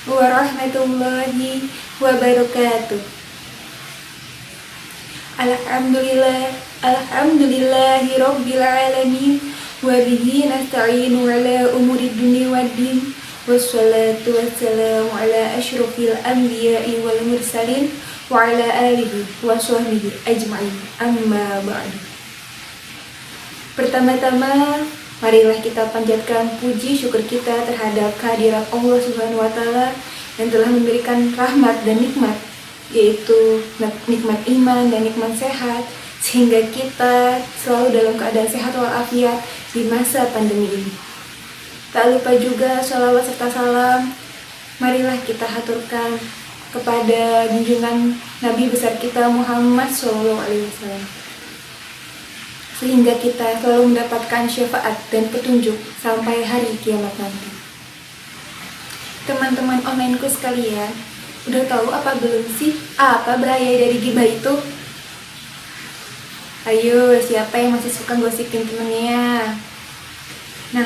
warahmatullahi wabarakatuh. Alhamdulillahi rabbil alamin wa bihi nasta'inu ala umuri dunya waddin wassalatu wassalamu ala asyrafil anbiya'i wal mursalin wa ala alihi wa sahbihi ajma'in, amma ba'du. Pertama-tama, marilah kita panjatkan puji syukur kita terhadap kehadirat Allah Subhanahu wa Ta'ala yang telah memberikan rahmat dan nikmat, yaitu nikmat iman dan nikmat sehat, sehingga kita selalu dalam keadaan sehat walafiat di masa pandemi ini. Tak lupa juga sholawat serta salam marilah kita haturkan kepada junjungan Nabi besar kita Muhammad SAW, sehingga kita selalu mendapatkan syafaat dan petunjuk sampai hari kiamat nanti. Teman-teman onlineku sekalian, udah tahu apa belum sih apa bahaya dari ghibah itu? Ayo, siapa yang masih suka gosipin temennya? Nah,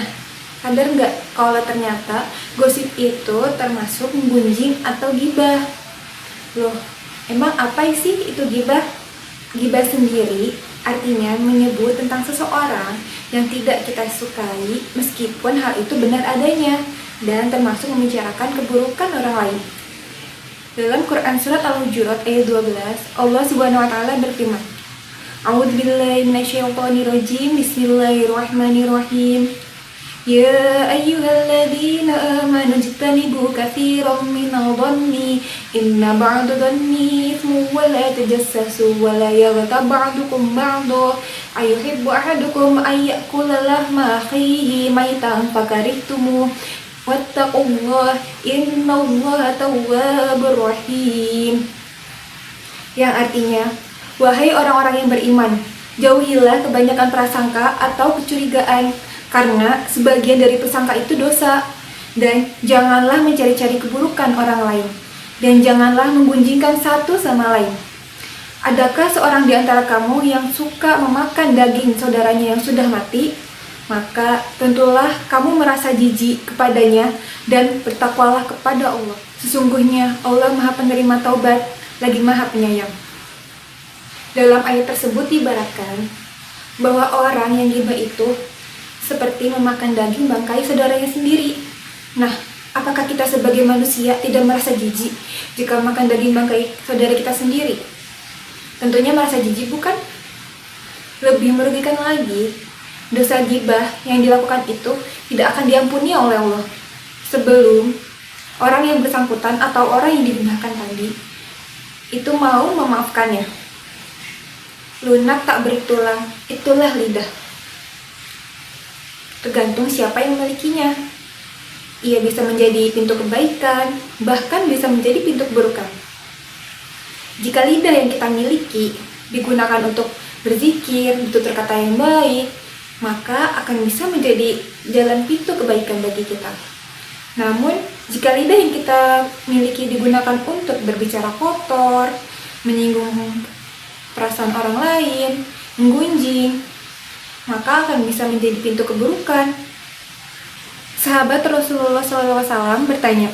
sadar nggak kalau ternyata gosip itu termasuk menggunjing atau ghibah? Loh, emang apa sih itu ghibah? Ghibah sendiri artinya menyebut tentang seseorang yang tidak kita sukai meskipun hal itu benar adanya dan termasuk membicarakan keburukan orang lain. Dalam Quran Surat Al-Hujurat ayat 12, Allah Subhanahu wa Ta'ala berfirman, A'udzubillahi minasyaitonirrajim, Bismillahirrahmanirrahim. Ya ayyuhalladzina amanu ijtanibu katsiran minadh dhanni inna ba'da dhanni ithmun wa la tajassasu wa la yaghtab ba'dukum ba'dha ayuhibbu ahadukum ay ya'kula lahma akhihi maitan fakarihtumuh wattaqullah innallaha tawwabur rahim. Yang artinya, wahai orang-orang yang beriman, jauhilah kebanyakan prasangka atau kecurigaan, karena sebagian dari prasangka itu dosa. Dan janganlah mencari-cari keburukan orang lain, dan janganlah menggunjingkan satu sama lain. Adakah seorang di antara kamu yang suka memakan daging saudaranya yang sudah mati? Maka tentulah kamu merasa jijik kepadanya dan bertakwalah kepada Allah. Sesungguhnya Allah Maha Penerima Taubat, lagi Maha Penyayang. Dalam ayat tersebut diibaratkan bahwa orang yang ghibah itu seperti memakan daging bangkai saudaranya sendiri. Nah, apakah kita sebagai manusia tidak merasa jijik jika makan daging bangkai saudara kita sendiri? Tentunya merasa jijik, bukan? Lebih merugikan lagi, dosa ghibah yang dilakukan itu tidak akan diampuni oleh Allah sebelum orang yang bersangkutan atau orang yang dighibahkan tadi itu mau memaafkannya. Lunak tak bertulang, itulah lidah. Tergantung siapa yang memilikinya. Ia bisa menjadi pintu kebaikan, bahkan bisa menjadi pintu keburukan. Jika lidah yang kita miliki digunakan untuk berzikir, bertutur kata yang baik, maka akan bisa menjadi jalan pintu kebaikan bagi kita. Namun, jika lidah yang kita miliki digunakan untuk berbicara kotor, menyinggung perasaan orang lain, menggunjing, maka akan bisa menjadi pintu keburukan. Sahabat Rasulullah SAW bertanya,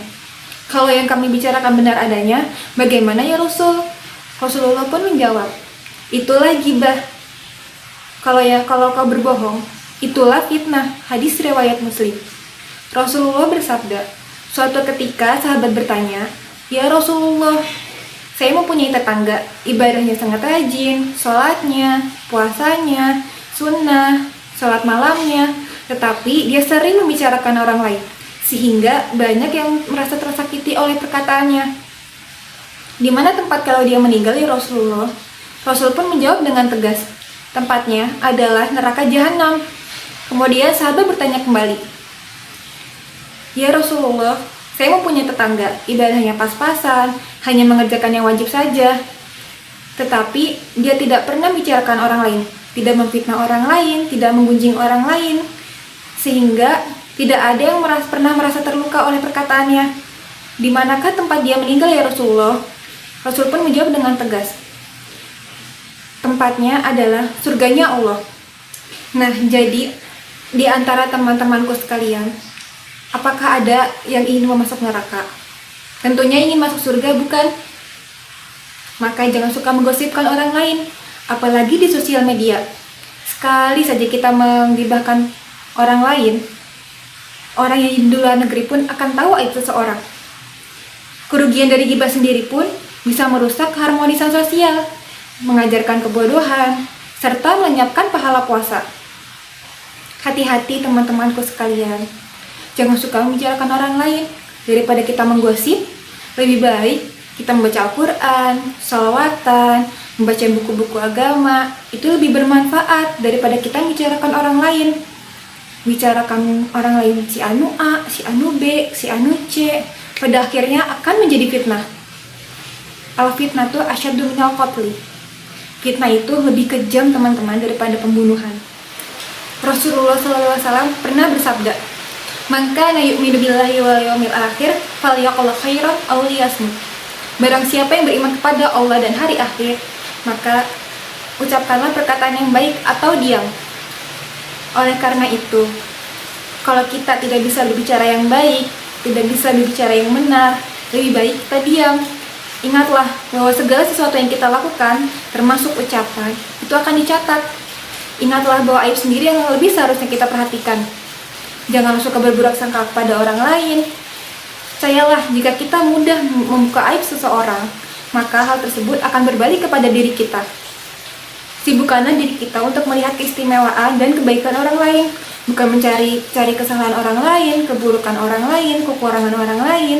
kalau yang kami bicarakan benar adanya, bagaimana ya Rasul? Rasulullah pun menjawab, itulah ghibah. Kalau kau berbohong, itulah fitnah. Hadis riwayat Muslim. Rasulullah bersabda, suatu ketika sahabat bertanya, ya Rasulullah, saya mempunyai tetangga, ibadahnya sangat rajin, sholatnya, puasanya, sunnah, sholat malamnya, tetapi dia sering membicarakan orang lain, sehingga banyak yang merasa tersakiti oleh perkataannya. Di mana tempat kalau dia meninggal ya Rasulullah? Rasul pun menjawab dengan tegas, tempatnya adalah neraka jahanam. Kemudian sahabat bertanya kembali, ya Rasulullah, saya mempunyai tetangga, ibadahnya pas-pasan, hanya mengerjakan yang wajib saja, tetapi dia tidak pernah bicarakan orang lain, tidak memfitnah orang lain, tidak menggunjing orang lain, sehingga tidak ada yang pernah merasa terluka oleh perkataannya. Di manakah tempat dia meninggal ya Rasulullah? Rasul pun menjawab dengan tegas, tempatnya adalah surganya Allah. Nah, jadi di antara teman-temanku sekalian, apakah ada yang ingin masuk neraka? Tentunya ingin masuk surga, bukan? Maka jangan suka menggosipkan orang lain, apalagi di sosial media. Sekali saja kita menggibahkan orang lain, orang yang di luar negeri pun akan tahu aib seseorang. Kerugian dari gibah sendiri pun bisa merusak keharmonisan sosial, mengajarkan kebodohan, serta melenyapkan pahala puasa. Hati-hati teman-temanku sekalian, jangan suka membicarakan orang lain. Daripada kita menggosip, lebih baik kita membaca Al-Quran, sholawatan, membaca buku-buku agama. Itu lebih bermanfaat daripada kita membicarakan orang lain. Bicarakan orang lain, si anu A, si anu B, si anu C, pada akhirnya akan menjadi fitnah. Al-fitnah itu asyaddu minal qatli. Fitnah itu lebih kejam teman-teman daripada pembunuhan. Rasulullah SAW pernah bersabda, "Man kana yu'minu billahi wal yawmil akhir falyaqul khairan aw liyasmut." Barang siapa yang beriman kepada Allah dan hari akhir, maka ucapkanlah perkataan yang baik atau diam. Oleh karena itu, kalau kita tidak bisa berbicara yang baik, tidak bisa berbicara yang benar, lebih baik kita diam. Ingatlah bahwa segala sesuatu yang kita lakukan, termasuk ucapan, itu akan dicatat. Ingatlah bahwa aib sendiri yang lebih seharusnya kita perhatikan. Jangan suka berburuk sangka kepada orang lain. Percayalah, jika kita mudah membuka aib seseorang, maka hal tersebut akan berbalik kepada diri kita. Sibukkanlah diri kita untuk melihat keistimewaan dan kebaikan orang lain, bukan mencari kesalahan orang lain, keburukan orang lain, kekurangan orang lain.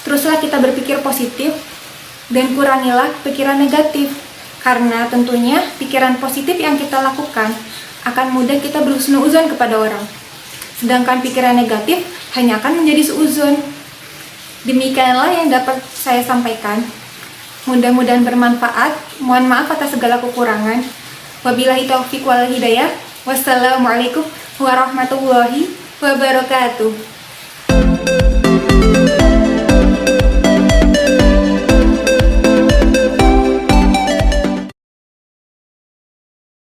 Teruslah kita berpikir positif dan kurangilah pikiran negatif, karena tentunya pikiran positif yang kita lakukan akan mudah kita berhusnuzon kepada orang. Sedangkan pikiran negatif hanya akan menjadi suuzon. Demikianlah yang dapat saya sampaikan. Mudah-mudahan bermanfaat. Mohon maaf atas segala kekurangan. Wabillahi taufiq wal hidayah. Wassalamualaikum warahmatullahi wabarakatuh.